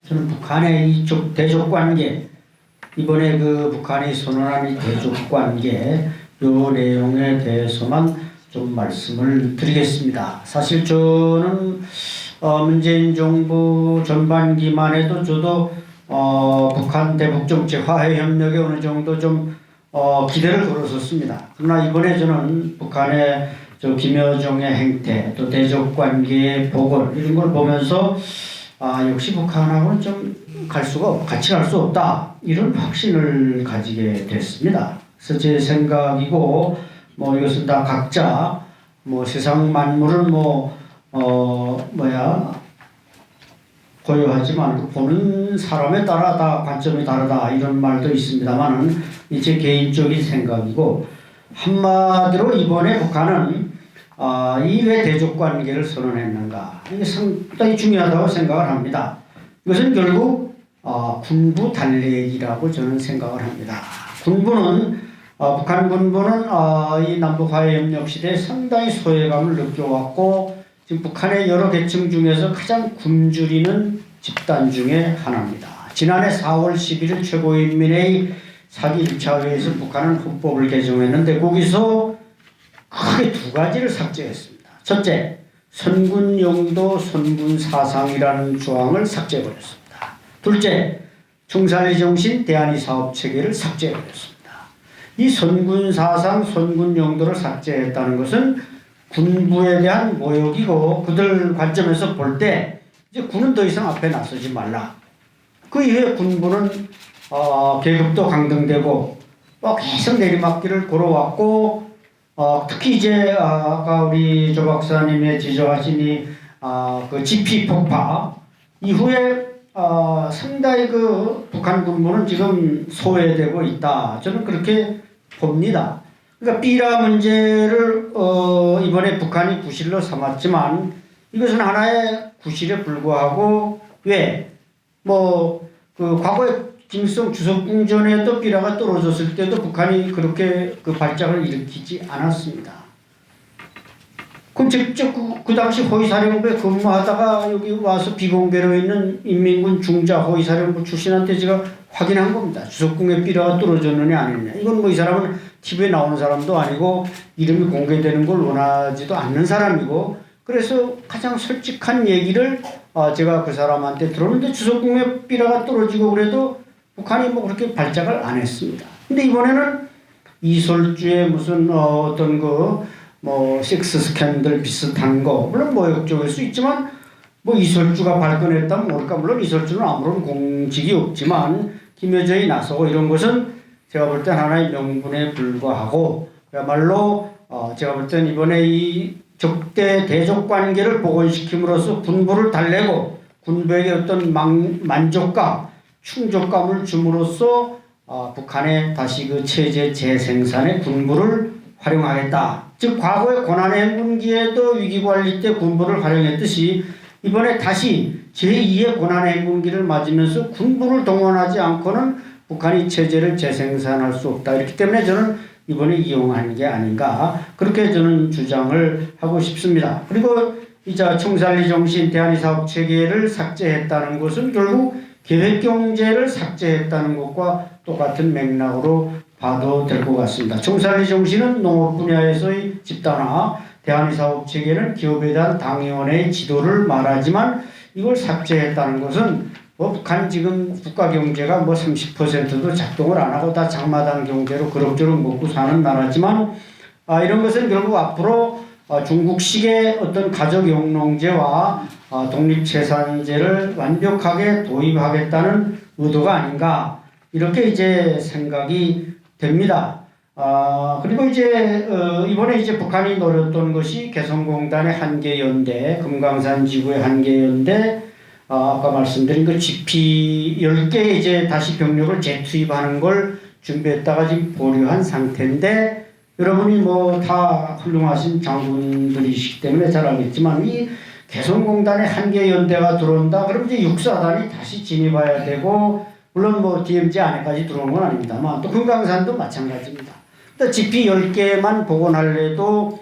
저는 북한의 이쪽 대적 관계, 이번에 그 북한이 선언한 이 대적 관계 요 내용에 대해서만 좀 말씀을 드리겠습니다. 사실 저는 문재인 정부 전반기만 해도 저도 북한 대북 정책 화해 협력에 어느 정도 좀 기대를 걸었었습니다. 그러나 이번에 저는 북한의 김여정의 행태, 또 대적 관계의 복원 이런 걸 보면서 역시 북한하고는 좀 같이 갈 수 없다 이런 확신을 가지게 됐습니다. 그래서 제 생각이고 이것은 다 각자 세상 만물은 고요하지 말고 보는 사람에 따라 다 관점이 다르다 이런 말도 있습니다만은 제 개인적인 생각이고, 한마디로 이번에 북한은 이 왜 대적 관계를 선언했는가 이게 상당히 중요하다고 생각을 합니다. 이것은 결국 군부 달래기라고 저는 생각을 합니다. 북한 군부는 이 남북 화해 협력 시대에 상당히 소외감을 느껴왔고 지금 북한의 여러 계층 중에서 가장 굶주리는 집단 중에 하나입니다. 지난해 4월 11일 최고인민회의 사기 1차 회의에서 북한은 헌법을 개정했는데 거기서 크게 두 가지를 삭제했습니다. 첫째, 선군용도 선군사상이라는 조항을 삭제해버렸습니다. 둘째, 총살리 정신 대한이 사업체계를 삭제해버렸습니다. 이 선군사상, 선군용도를 삭제했다는 것은 군부에 대한 모욕이고 그들 관점에서 볼 때 이제 군은 더 이상 앞에 나서지 말라. 그 이후에 군부는 계급도 강등되고 계속 내리막길을 걸어왔고 특히 이제 아까 우리 조 박사님의 지적하신 그 GP 폭파 이후에 상당히 그 북한 군부는 지금 소외되고 있다. 저는 그렇게 봅니다. 그러니까 삐라 문제를 이번에 북한이 구실로 삼았지만 이것은 하나의 구실에 불과하고 왜? 그 과거에 김일성 주석궁전에도 삐라가 떨어졌을 때도 북한이 그렇게 그 발작을 일으키지 않았습니다. 그럼 직접 그 당시 호위사령부에 근무하다가 여기 와서 비공개로 있는 인민군 중자 호위사령부 출신한테 제가 확인한 겁니다. 주석궁에 삐라가 떨어졌느냐 아니냐. 이건 이 사람은 TV에 나오는 사람도 아니고 이름이 공개되는 걸 원하지도 않는 사람이고, 그래서 가장 솔직한 얘기를 제가 그 사람한테 들었는데 주석궁에 삐라가 떨어지고 그래도 북한이 그렇게 발작을 안 했습니다. 근데 이번에는 이설주의 무슨 어떤 섹스 스캔들 비슷한 거, 물론 모욕적일 수 있지만 이설주가 발견했다면 모를까. 물론 이설주는 아무런 공직이 없지만 김여정이 나서고 이런 것은 제가 볼 땐 하나의 명분에 불과하고, 그야말로 제가 볼 땐 이번에 이 적대 대적 관계를 복원시킴으로써 군부를 달래고 군부에게 어떤 만족감, 충족감을 줌으로써 북한의 다시 그 체제 재생산의 군부를 활용하겠다. 즉 과거의 고난의 행군기에도 위기관리 때 군부를 활용했듯이 이번에 다시 제2의 고난의 행군기를 맞으면서 군부를 동원하지 않고는 북한이 체제를 재생산할 수 없다. 이렇기 때문에 저는 이번에 이용한 게 아닌가, 그렇게 저는 주장을 하고 싶습니다. 그리고 이제 총살리 정신 대한이 사업체계를 삭제했다는 것은 결국 계획경제를 삭제했다는 것과 똑같은 맥락으로 봐도 될 것 같습니다. 총살리 정신은 농업 분야에서의 집단화, 대한이 사업체계는 기업에 대한 당위원회의 지도를 말하지만 이걸 삭제했다는 것은 북한 지금 국가경제가 30%도 작동을 안 하고 다 장마당 경제로 그럭저럭 먹고 사는 나라지만 이런 것은 결국 앞으로 중국식의 어떤 가족영농제와 독립채산제를 완벽하게 도입하겠다는 의도가 아닌가, 이렇게 이제 생각이 됩니다. 그리고 이제 이번에 이제 북한이 노렸던 것이 개성공단의 한계연대, 금강산 지구의 한계연대, 아까 말씀드린 그 GP 10개 이제 다시 병력을 재투입하는 걸 준비했다가 지금 보류한 상태인데, 여러분이 다 훌륭하신 장군들이시기 때문에 잘 알겠지만 이 개성공단의 한계연대가 들어온다 그러면 이제 육사단이 다시 진입해야 되고, 물론 DMZ 안에까지 들어온 건 아닙니다만 또 금강산도 마찬가지입니다. 또 GP 10개만 복원하려도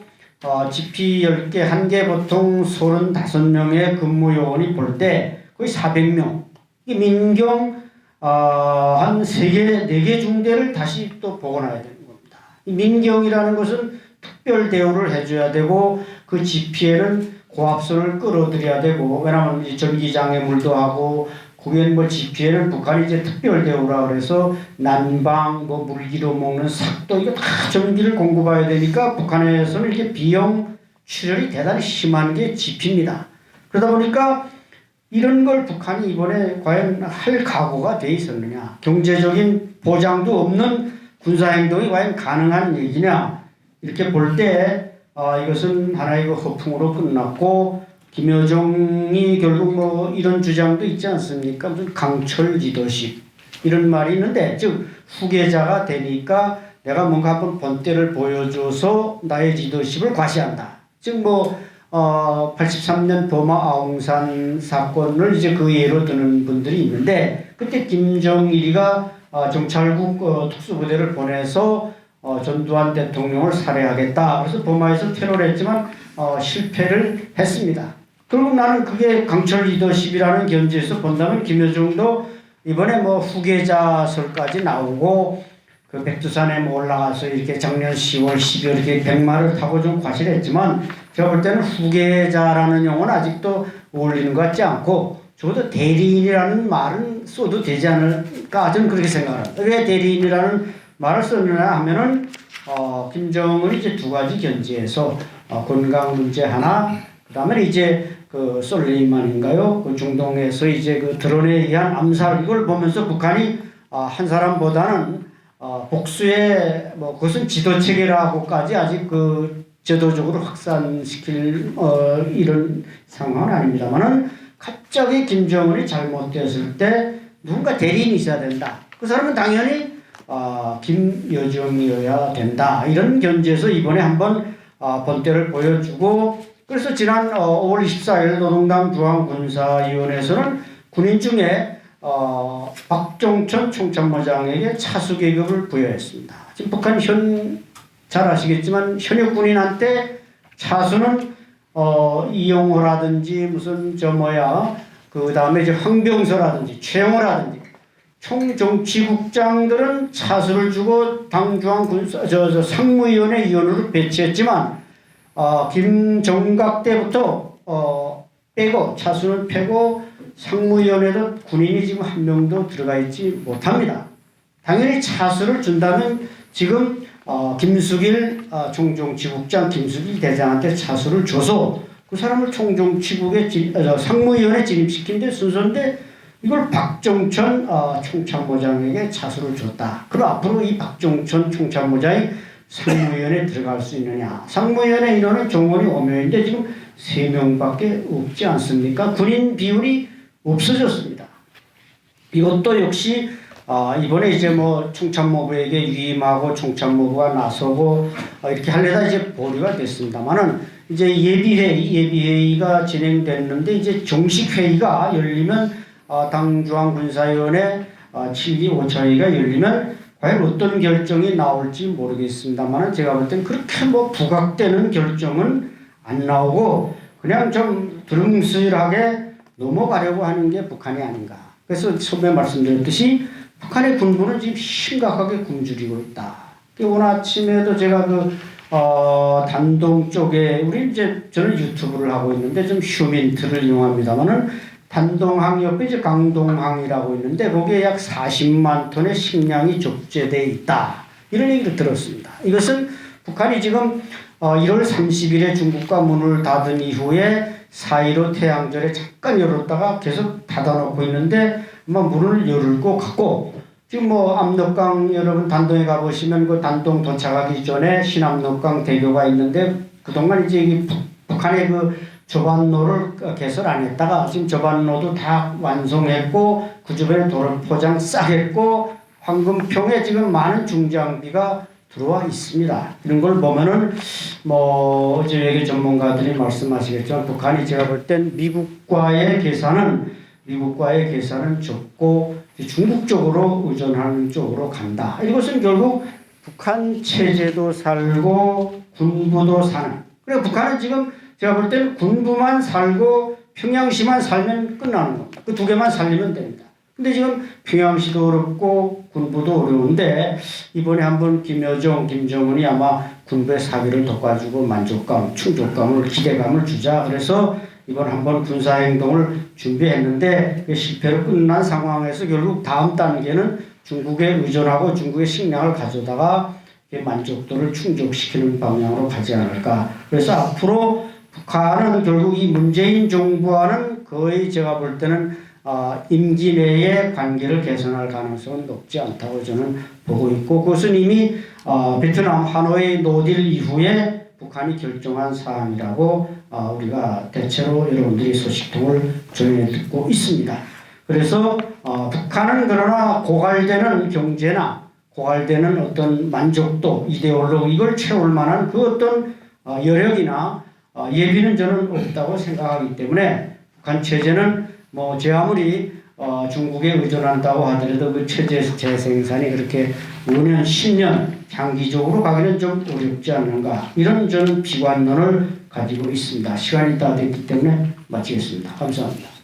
GP 10개 한 개 보통 35명의 근무 요원이 볼 때 거의 400명, 이 민경 한 3개, 4개 중대를 다시 또 복원해야 되는 겁니다. 이 민경이라는 것은 특별 대우를 해줘야 되고 그 집회는 고압선을 끌어들여야 되고 왜냐하면 이 전기장애물도 하고 그게 뭐 집회는 북한이 이제 특별 대우라 그래서 난방 뭐 물기로 먹는 삭도 이거 다 전기를 공급해야 되니까 북한에서는 이게 비용 출혈이 대단히 심한 게 집회입니다. 그러다 보니까 이런 걸 북한이 이번에 과연 할 각오가 돼 있었느냐, 경제적인 보장도 없는 군사행동이 과연 가능한 얘기냐 이렇게 볼 때 이것은 하나의 허풍으로 끝났고 김여정이 결국 뭐 이런 주장도 있지 않습니까? 무슨 강철 리더십 이런 말이 있는데 즉 후계자가 되니까 내가 뭔가 한번 본때를 보여줘서 나의 리더십을 과시한다. 즉 뭐 83년 버마 아웅산 사건을 이제 그 예로 드는 분들이 있는데 그때 김정일이가 정찰국 특수부대를 보내서 전두환 대통령을 살해하겠다. 그래서 버마에서 테러를 했지만 실패를 했습니다. 결국 나는 그게 강철 리더십이라는 견지에서 본다면 김여정도 이번에 뭐 후계자설까지 나오고 그 백두산에 뭐 올라가서 이렇게 작년 10월, 12월 이렇게 백마를 타고 좀 과실했지만 제가 볼 때는 후계자라는 용어는 아직도 어울리는 것 같지 않고 적어도 대리인이라는 말은 써도 되지 않을까 저는 그렇게 생각합니다. 왜 대리인이라는 말을 썼느냐 하면은 김정은이 이제 2가지 견지에서 건강 문제 하나, 그 다음에 이제 그 솔레이만인가요? 그 중동에서 이제 그 드론에 의한 암살 이걸 보면서 북한이 한 사람보다는 복수의 뭐 그것은 지도 체계라고까지 아직 그 제도적으로 확산시킬 이런 상황은 아닙니다만은 갑자기 김정은이 잘못됐을 때 누군가 대리인이 있어야 된다. 그 사람은 당연히 김여정이어야 된다. 이런 견지에서 이번에 한번 본때를 보여주고 그래서 지난 5월 24일 노동당 중앙군사위원회에서는 군인 중에 박종천 총참모장에게 차수 계급을 부여했습니다. 지금 북한 잘 아시겠지만 현역 군인한테 차수는 이용호라든지 무슨 그 다음에 이제 황병서라든지 최영호라든지 총정치국장들은 차수를 주고 당중앙군사 상무위원회 위원으로 배치했지만 김정각 때부터 빼고 차수는 빼고 상무위원회도 군인이 지금 한 명도 들어가 있지 못합니다. 당연히 차수를 준다면 지금 김수길 총정치국장 김수길 대장한테 차수를 줘서 그 사람을 총정치국의 상무위원회 진입시킨 데 순서인데 이걸 박정천 총참모장에게 차수를 줬다. 그럼 앞으로 이 박정천 총참모장이 상무위원회에 들어갈 수 있느냐. 상무위원회 인원은 정원이 5명인데 지금 3명밖에 없지 않습니까? 군인 비율이 없어졌습니다. 이것도 역시 이번에 이제 뭐 총참모부에게 위임하고 총참모부가 나서고 이렇게 하려다 이제 보류가 됐습니다만은 이제 예비회의가 진행됐는데 이제 정식 회의가 열리면 당중앙군사위원회 7기 5차회의가 열리면 과연 어떤 결정이 나올지 모르겠습니다만 제가 볼 땐 그렇게 뭐 부각되는 결정은 안 나오고 그냥 좀 두루뭉술하게 넘어가려고 하는 게 북한이 아닌가. 그래서 처음에 말씀드렸듯이 북한의 군부는 지금 심각하게 굶주리고 있다. 오늘 아침에도 제가 단동 쪽에 우리 이제 저는 유튜브를 하고 있는데 좀 휴민트를 이용합니다만은 단동항 옆에 이제 강동항이라고 있는데 거기에 약 40만 톤의 식량이 적재되어 있다. 이런 얘기를 들었습니다. 이것은 북한이 지금 1월 30일에 중국과 문을 닫은 이후에 4.15 태양절에 잠깐 열었다가 계속 닫아놓고 있는데 아마 문을 열을 것 같고 지금 뭐 압록강 여러분 단동에 가보시면 그 단동 도착하기 전에 신압록강 대교가 있는데 그동안 이제 북한의 그 저반로를 개설 안 했다가 지금 저반로도 다 완성했고 그 주변에 도로 포장 싹 했고 황금평에 지금 많은 중장비가 들어와 있습니다. 이런 걸 보면은 뭐 어제 외교 전문가들이 말씀하시겠지만 북한이 제가 볼 땐 미국과의 계산은 적고 중국 쪽으로 의존하는 쪽으로 간다. 이것은 결국 북한 체제도 살고 군부도 사는. 그래 북한은 지금 제가 볼 때는 군부만 살고 평양시만 살면 끝나는 겁니다. 그 2개만 살리면 됩니다. 근데 지금 평양시도 어렵고 군부도 어려운데 이번에 한번 김여정, 김정은이 아마 군부의 사기를 덮어가지고 만족감, 충족감을, 기대감을 주자. 그래서 이번 한번 군사행동을 준비했는데 실패로 끝난 상황에서 결국 다음 단계는 중국에 의존하고 중국의 식량을 가져다가 만족도를 충족시키는 방향으로 가지 않을까. 그래서 앞으로 북한은 결국 이 문재인 정부와는 거의 제가 볼 때는 임기 내에 관계를 개선할 가능성은 높지 않다고 저는 보고 있고, 그것은 이미 베트남 하노이 노딜 이후에 북한이 결정한 사안이라고 우리가 대체로 여러분들이 소식통을 전해 듣고 있습니다. 그래서 북한은 그러나 고갈되는 경제나 고갈되는 어떤 만족도, 이데올로기 이걸 채울 만한 그 어떤 여력이나 예비는 저는 없다고 생각하기 때문에 북한 체제는 뭐 제 아무리 중국에 의존한다고 하더라도 그 체제 재생산이 그렇게 5년, 10년 장기적으로 가기는 좀 어렵지 않는가, 이런 저는 비관론을 가지고 있습니다. 시간이 다 됐기 때문에 마치겠습니다. 감사합니다.